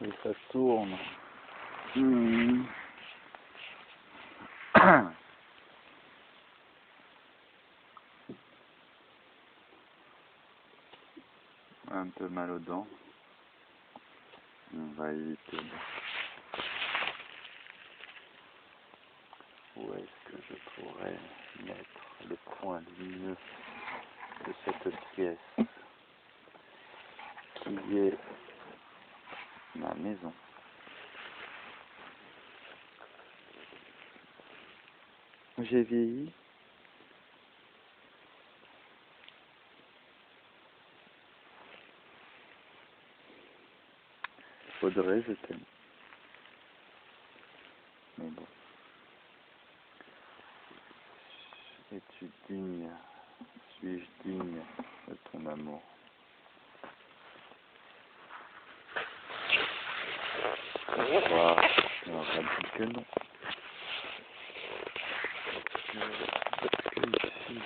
Et ça tourne. Un peu mal aux dents. On va éviter. Où est-ce que je pourrais mettre le point lumineux de cette pièce qui est ma maison? J'ai vieilli. Faudrait, je t'aime. Mais bon. Es-tu digne? Suis-je digne de ton amour? Wow, on aura dit que non. Parce que ici...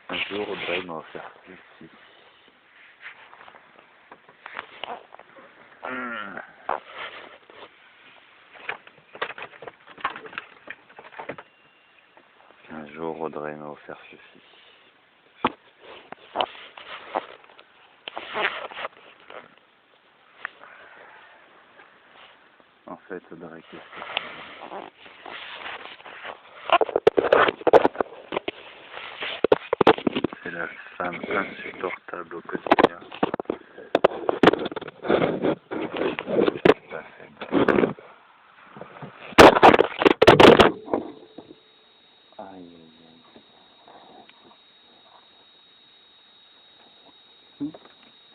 Un jour, Audrey m'a offert ceci. Un jour, Audrey m'a offert ceci. En fait, Audrey, qu'est-ce que c'est? La femme insupportable au quotidien. Aïe, aïe, aïe.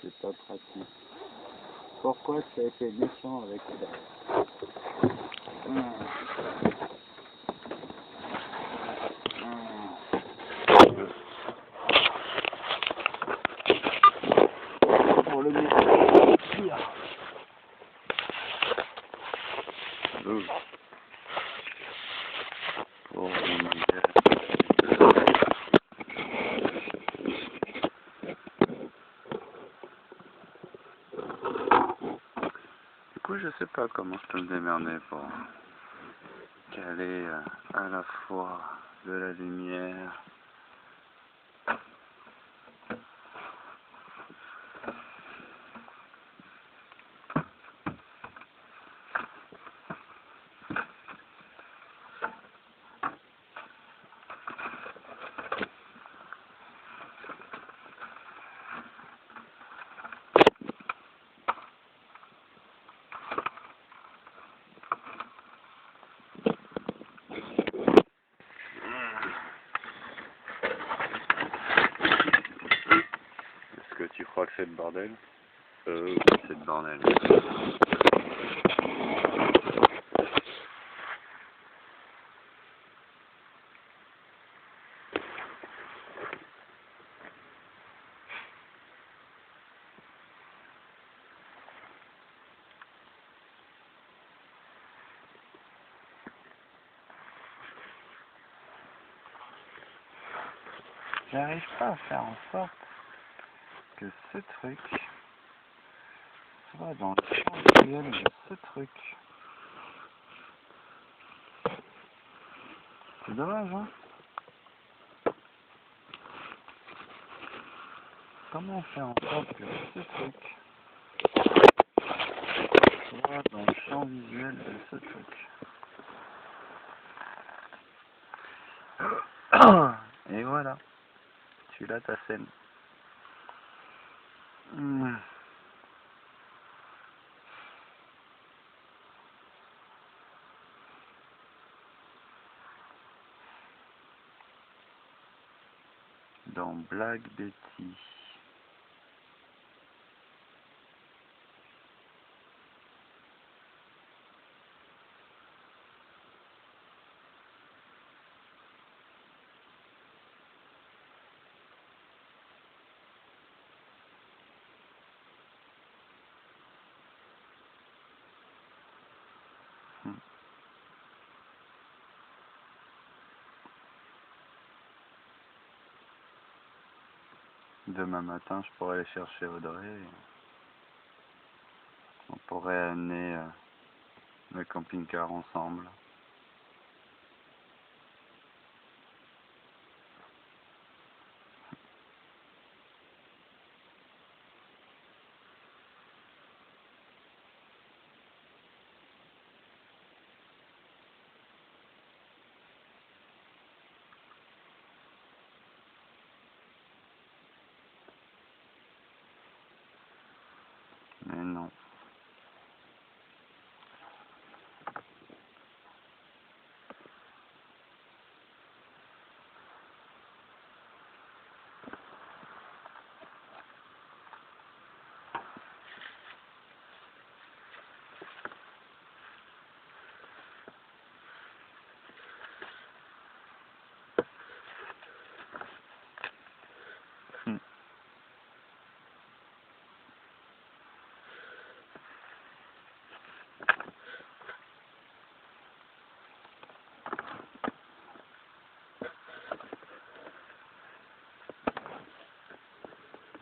C'est pas pratique. Pourquoi tu as été méchant avec ça? Pour le pire. Pour du coup, je sais pas comment je peux me démerder pour caler à la fois de la lumière Est-ce que tu crois que c'est le bordel? C'est le bordel. J'arrive pas à faire en sorte que ce truc soit dans le champ visuel de ce truc. C'est dommage, hein? Comment faire en sorte que ce truc soit dans le champ visuel de ce truc? Et voilà, tu l'as ta scène. Dans Black Betty. Demain matin, je pourrais aller chercher Audrey. On pourrait amener le camping-car ensemble. Mais non.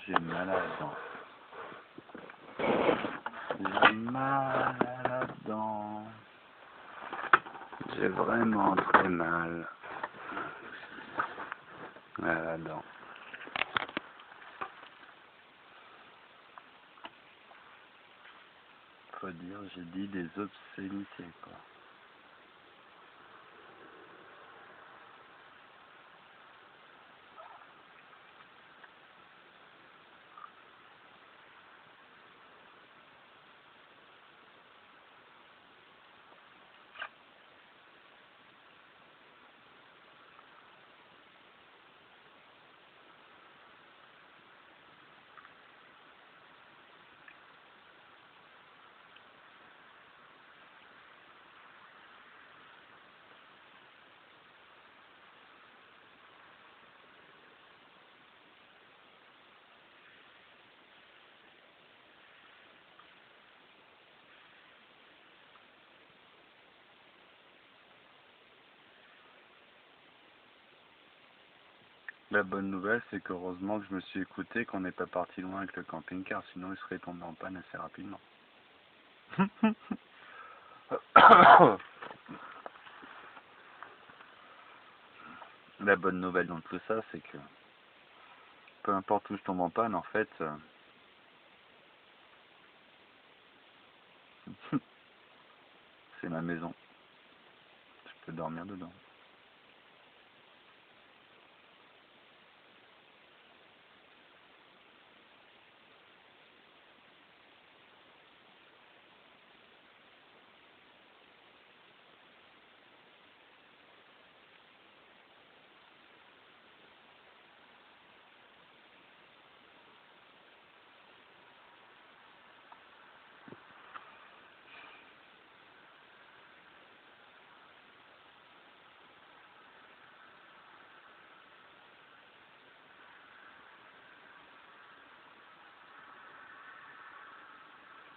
J'ai mal à la dent. J'ai mal à la dent. J'ai vraiment très mal à la dent. Faut dire, j'ai dit des obscénités, quoi. La bonne nouvelle, c'est qu'heureusement que je me suis écouté, qu'on n'est pas parti loin avec le camping-car, sinon il serait tombé en panne assez rapidement. La bonne nouvelle dans tout ça, c'est que peu importe où je tombe en panne, en fait, c'est ma maison. Je peux dormir dedans.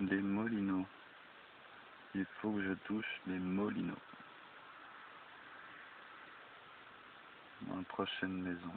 Des molinos. Il faut que je touche les molinos. Dans la prochaine maison.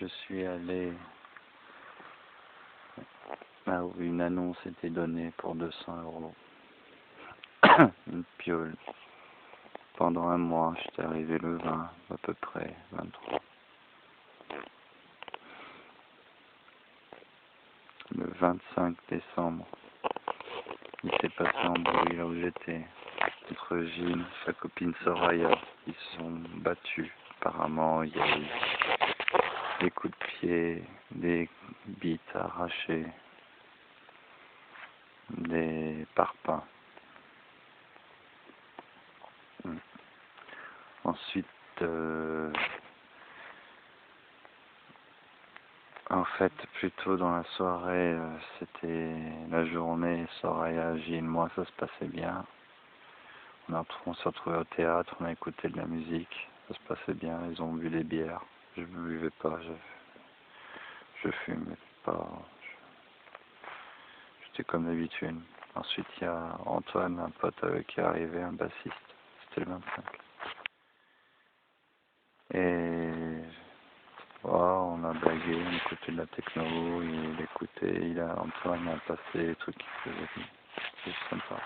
je suis allé là où une annonce était donnée pour 200 €. Une piole. Pendant un mois, j'étais arrivé le 20, à peu près, 23. Le 25 décembre, il s'est passé un bruit là où j'étais. Entre Gilles et sa copine Soraya, ils se sont battus. Apparemment, il y a eu des coups de pied, des bites arrachées, des parpaings. Ensuite, en fait, plutôt dans la soirée, c'était la journée, Soraya, Gilles, moi, ça se passait bien. On s'est retrouvés au théâtre, on a écouté de la musique, ça se passait bien, ils ont bu des bières. Je ne buvais pas, je fumais pas, j'étais comme d'habitude. Ensuite, il y a Antoine, un pote qui est arrivé, un bassiste, c'était le 25. Et oh, on a blagué, on écoutait de la techno, Antoine a passé les trucs qu'il faisait, c'est sympa.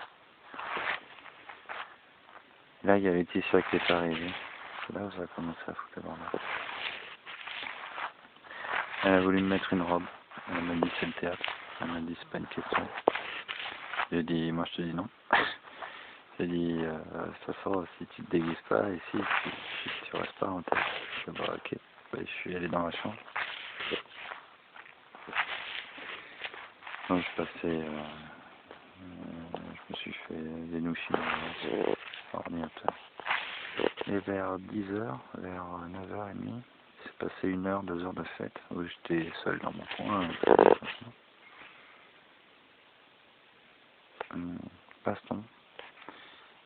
Là, il y a Laetitia qui est arrivée. C'est là où ça a commencé à foutre le bordel. Elle a voulu me mettre une robe. Elle m'a dit c'est le théâtre. Elle m'a dit c'est pas une question. J'ai dit moi je te dis non. J'ai dit de toute façon si tu te déguises pas ici, tu restes pas en théâtre. Je dis bah ok. Je suis allé dans la chambre. Donc je passais, je me suis fait des nouchis dans l'ordinateur. Et vers 10h, vers 9h30, il s'est passé 1 heure, 2 heures de fête, où j'étais seul dans mon coin. Baston.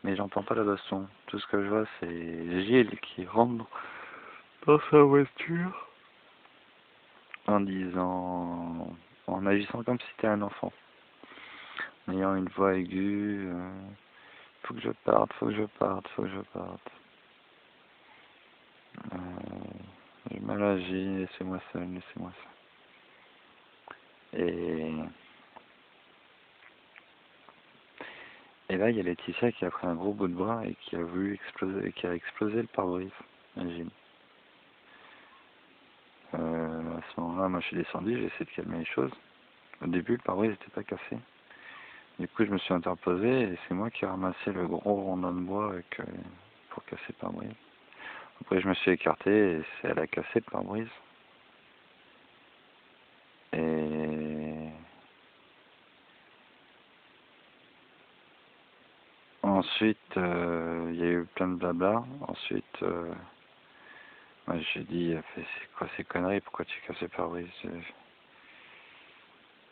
Mais j'entends pas la baston. Tout ce que je vois, c'est Gilles qui rentre dans sa voiture en disant, en agissant comme si c'était un enfant. En ayant une voix aiguë, faut que je parte, faut que je parte, faut que je parte. J'ai mal agi, laissez-moi seul, laissez-moi seul. Et là, il y a Laetitia qui a pris un gros bout de bras et qui a voulu exploser, qui a explosé le pare-brise, imagine. À ce moment-là, moi je suis descendu, j'ai essayé de calmer les choses. Au début, le pare-brise n'était pas cassé. Du coup, je me suis interposé et c'est moi qui ai ramassé le gros rondin de bois pour casser le pare-brise. Après, je me suis écarté et elle a cassé le pare-brise. Et ensuite, il y a eu plein de blabla. Ensuite, moi, j'ai dit, c'est quoi ces conneries, pourquoi tu casses le pare-brise?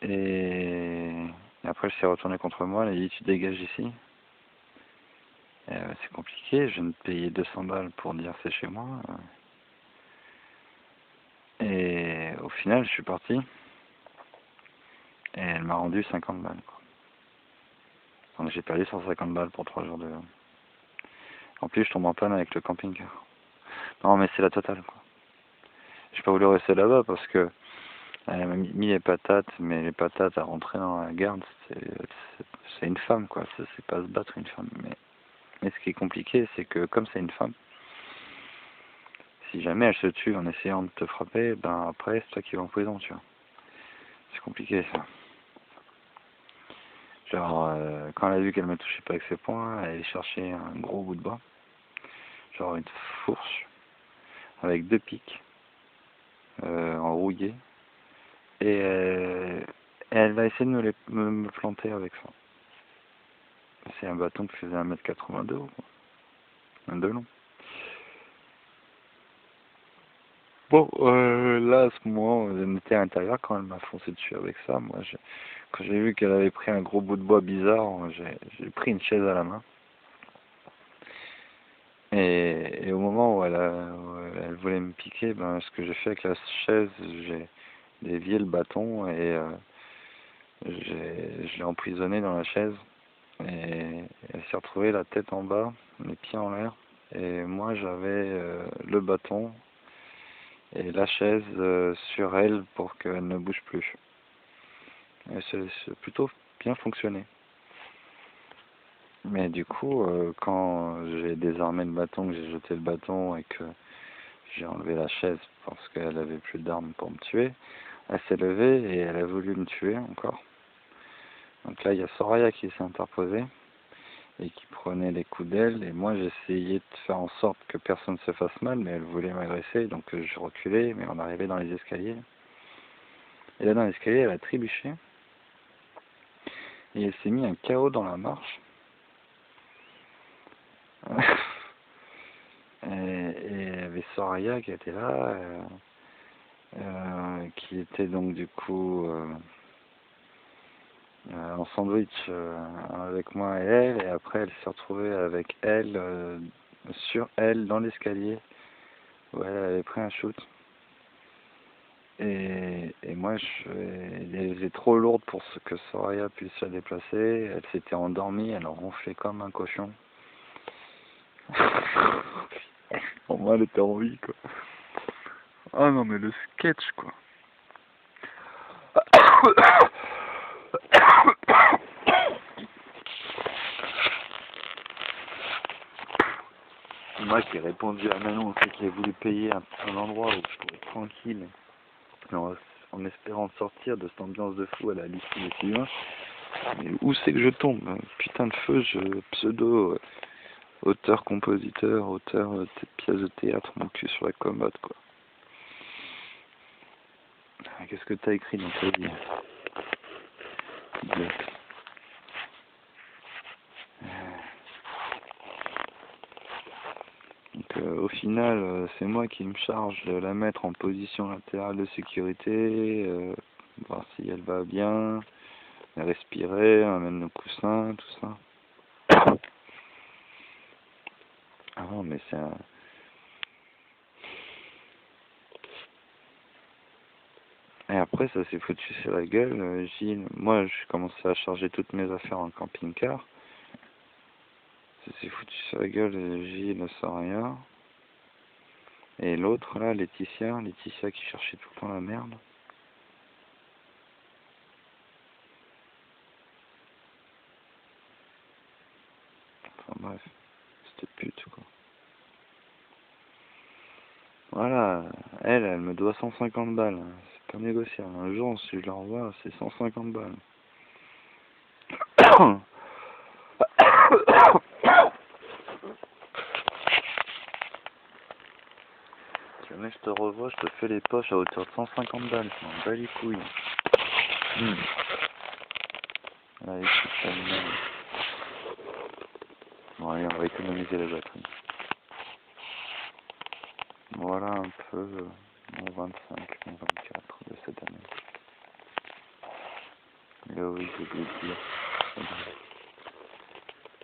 Et après, elle s'est retournée contre moi, elle a dit, tu dégages ici. C'est compliqué, je viens de payer 200 balles pour dire c'est chez moi. Et au final, je suis parti. Et elle m'a rendu 50 balles, quoi. Donc j'ai perdu 150 balles pour 3 jours de... En plus, je tombe en panne avec le camping-car. Non, mais c'est la totale, quoi. J'ai pas voulu rester là-bas parce que elle m'a mis les patates, mais les patates à rentrer dans la garde, c'est une femme, quoi. C'est pas se battre une femme. Mais ce qui est compliqué, c'est que comme c'est une femme, si jamais elle se tue en essayant de te frapper, ben après, c'est toi qui vas en prison, tu vois. C'est compliqué, ça. Genre, quand elle a vu qu'elle me touchait pas avec ses poings, elle est allée chercher un gros bout de bois, genre une fourche, avec 2 pics, enrouillés, et elle va essayer de me planter avec ça. C'est un bâton qui faisait 1,82 m, quoi. De long. Bon, là, à ce moment, elle était à l'intérieur quand elle m'a foncé dessus avec ça. Moi, quand j'ai vu qu'elle avait pris un gros bout de bois bizarre, j'ai pris une chaise à la main. Et au moment où elle voulait me piquer, ben, ce que j'ai fait avec la chaise, j'ai dévié le bâton et je l'ai emprisonné dans la chaise. Et elle s'est retrouvée la tête en bas, les pieds en l'air. Et moi, j'avais le bâton et la chaise sur elle pour qu'elle ne bouge plus. Et c'est plutôt bien fonctionné. Mais du coup, quand j'ai désarmé le bâton, que j'ai jeté le bâton et que j'ai enlevé la chaise parce qu'elle avait plus d'armes pour me tuer, elle s'est levée et elle a voulu me tuer encore. Donc là, il y a Soraya qui s'est interposée et qui prenait les coups d'aile, et moi j'essayais de faire en sorte que personne se fasse mal, mais elle voulait m'agresser, donc je reculais, mais on arrivait dans les escaliers. Et là dans l'escalier, elle a trébuché, et elle s'est mis un chaos dans la marche. Et il y avait Soraya qui était là, qui était donc du coup en sandwich avec moi et elle, et après elle s'est retrouvée avec elle, sur elle, dans l'escalier, où elle avait pris un shoot. Et moi, elle était trop lourde pour ce que Soraya puisse se déplacer. Elle s'était endormie, elle ronflait comme un cochon. Pour moi, elle était en vie, quoi. Ah non, mais le sketch, quoi. Moi qui ai répondu à Manon, c'est qu'il a voulu payer un endroit où je pourrais être tranquille, en espérant sortir de cette ambiance de fou à la lycée des Sylvains. Mais où c'est que je tombe? Putain de feu, pseudo auteur, compositeur, auteur de pièces de théâtre, mon cul sur la commode, quoi. Qu'est-ce que t'as écrit dans ta vie? Idiote. Donc au final, c'est moi qui me charge de la mettre en position latérale de sécurité, voir si elle va bien, respirer, amène le coussin, tout ça. Ah non, mais c'est un... Et après, ça s'est foutu sur la gueule. Gilles, moi, j'ai commencé à charger toutes mes affaires en camping-car. Ça s'est foutu sur la gueule, Gilles, Soraya. Et l'autre, là, Laetitia qui cherchait tout le temps la merde. Enfin bref, c'était pute, quoi. Voilà, elle me doit 150 balles. C'est pas négociable. Un jour, si je la revois, c'est 150 balles. Si jamais je te revois, je te fais les poches à hauteur de 150 balles. Je m'en bats les couilles. Allez, c'est pas mal. Bon, allez, on va économiser la batterie. Voilà un peu mon 25, mon 24 de cette année. Et oui, j'ai oublié de dire.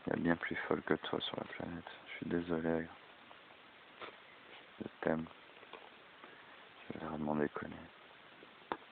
Il y a bien plus folle que toi sur la planète. Je suis désolé. Je t'aime. Je vais vraiment déconner.